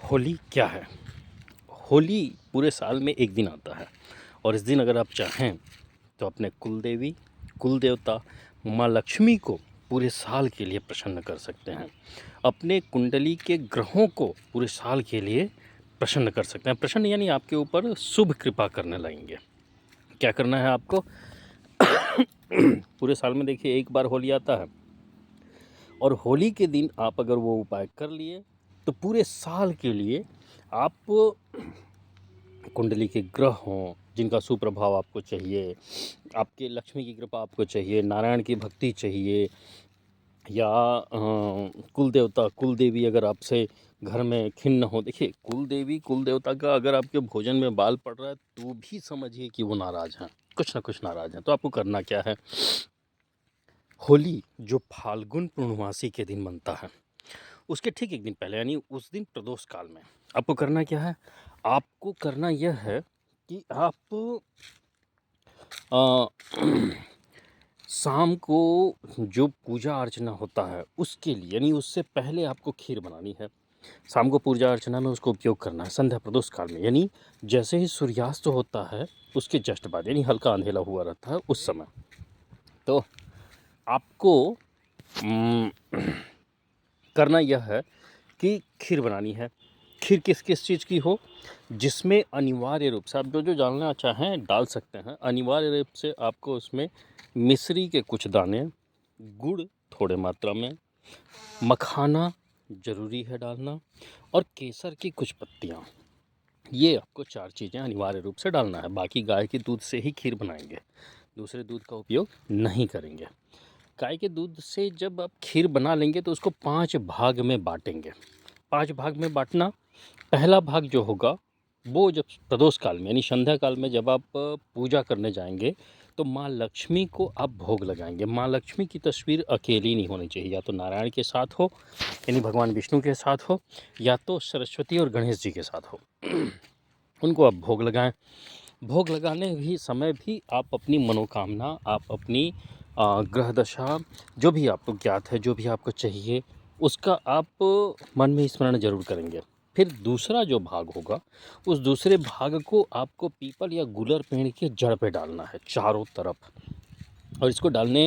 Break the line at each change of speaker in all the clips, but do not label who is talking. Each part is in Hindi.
होली क्या है? होली पूरे साल में एक दिन आता है और इस दिन अगर आप चाहें तो अपने कुलदेवी, कुलदेवता, माँ लक्ष्मी को पूरे साल के लिए प्रसन्न कर सकते हैं। अपने कुंडली के ग्रहों को पूरे साल के लिए प्रसन्न कर सकते हैं। प्रसन्न यानी आपके ऊपर शुभ कृपा करने लगेंगे। क्या करना है आपको? पूरे साल में देखिए एक बार होली आता है और होली के दिन आप अगर वो उपाय कर लिए तो पूरे साल के लिए आप कुंडली के ग्रह हों जिनका सुप्रभाव आपको चाहिए, आपके लक्ष्मी की कृपा आपको चाहिए, नारायण की भक्ति चाहिए, या कुल देवता कुल देवी अगर आपसे घर में खिन्न हो। देखिए, कुल देवी कुल देवता का अगर आपके भोजन में बाल पड़ रहा है तो भी समझिए कि वो नाराज़ हैं, कुछ ना कुछ नाराज़ हैं। तो आपको करना क्या है? होली जो फाल्गुन पूर्णमासी के दिन बनता है उसके ठीक एक दिन पहले यानी उस दिन प्रदोष काल में आपको करना क्या है? आपको करना यह है कि आप अ, शाम को जो पूजा अर्चना होता है उसके लिए यानी उससे पहले आपको खीर बनानी है। शाम को पूजा अर्चना में उसको उपयोग करना है संध्या प्रदोष काल में, यानी जैसे ही सूर्यास्त होता है उसके जस्ट बाद, यानी हल्का अंधेरा हुआ रहता है उस समय। तो आपको उम, करना यह है कि खीर बनानी है। खीर किस किस चीज़ की हो? जिसमें अनिवार्य रूप से आप जो जो डालना चाहें डाल सकते हैं। अनिवार्य रूप से आपको उसमें मिश्री के कुछ दाने, गुड़ थोड़े मात्रा में, मखाना ज़रूरी है डालना, और केसर की कुछ पत्तियाँ। ये आपको 4 चीज़ें अनिवार्य रूप से डालना है। बाकी गाय के दूध से ही खीर बनाएंगे, दूसरे दूध का उपयोग नहीं करेंगे। गाय के दूध से जब आप खीर बना लेंगे तो उसको 5 भाग में बाँटेंगे। 5 भाग में बाँटना, पहला भाग जो होगा वो जब प्रदोष काल में यानी संध्या काल में जब आप पूजा करने जाएंगे तो माँ लक्ष्मी को आप भोग लगाएंगे। माँ लक्ष्मी की तस्वीर अकेली नहीं होनी चाहिए, या तो नारायण के साथ हो यानी भगवान विष्णु के साथ हो, या तो सरस्वती और गणेश जी के साथ हो। उनको आप भोग लगाएं। भोग लगाने भी समय भी आप अपनी मनोकामना, आप अपनी ग्रह दशा, जो भी आपको ज्ञात है, जो भी आपको चाहिए, उसका आप मन में स्मरण जरूर करेंगे। फिर दूसरा जो भाग होगा उस दूसरे भाग को आपको पीपल या गुलर पेड़ के जड़ पे डालना है चारों तरफ। और इसको डालने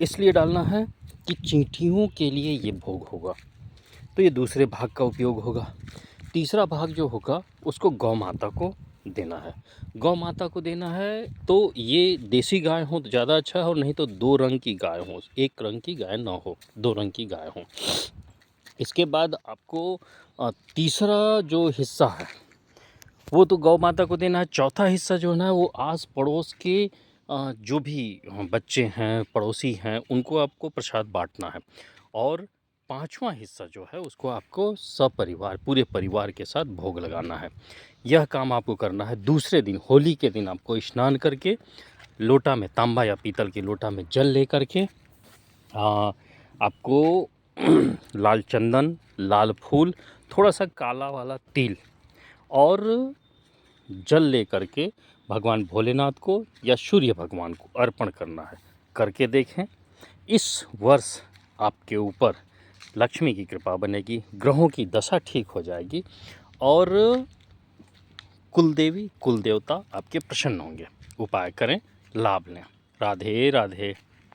इसलिए डालना है कि चींटियों के लिए ये भोग होगा। तो ये दूसरे भाग का उपयोग होगा। तीसरा भाग जो होगा उसको गौ माता को देना है। गौ माता को देना है तो ये देसी गाय हो तो ज़्यादा अच्छा है, और नहीं तो 2 रंग की गाय हो, एक रंग की गाय ना हो, 2 रंग की गाय हो। इसके बाद आपको तीसरा जो हिस्सा है वो तो गौ माता को देना है। चौथा हिस्सा जो है ना वो आस पड़ोस के जो भी बच्चे हैं, पड़ोसी हैं, उनको आपको प्रसाद बांटना है। और पांचवा हिस्सा जो है उसको आपको सपरिवार पूरे परिवार के साथ भोग लगाना है। यह काम आपको करना है दूसरे दिन, होली के दिन। आपको स्नान करके लोटा में, तांबा या पीतल के लोटा में जल लेकर के आपको लाल चंदन, लाल फूल, थोड़ा सा काला वाला तिल और जल लेकर के भगवान भोलेनाथ को या सूर्य भगवान को अर्पण करना है। करके देखें, इस वर्ष आपके ऊपर लक्ष्मी की कृपा बनेगी, ग्रहों की दशा ठीक हो जाएगी और कुलदेवी कुलदेवता आपके प्रसन्न होंगे। उपाय करें, लाभ लें। राधे राधे।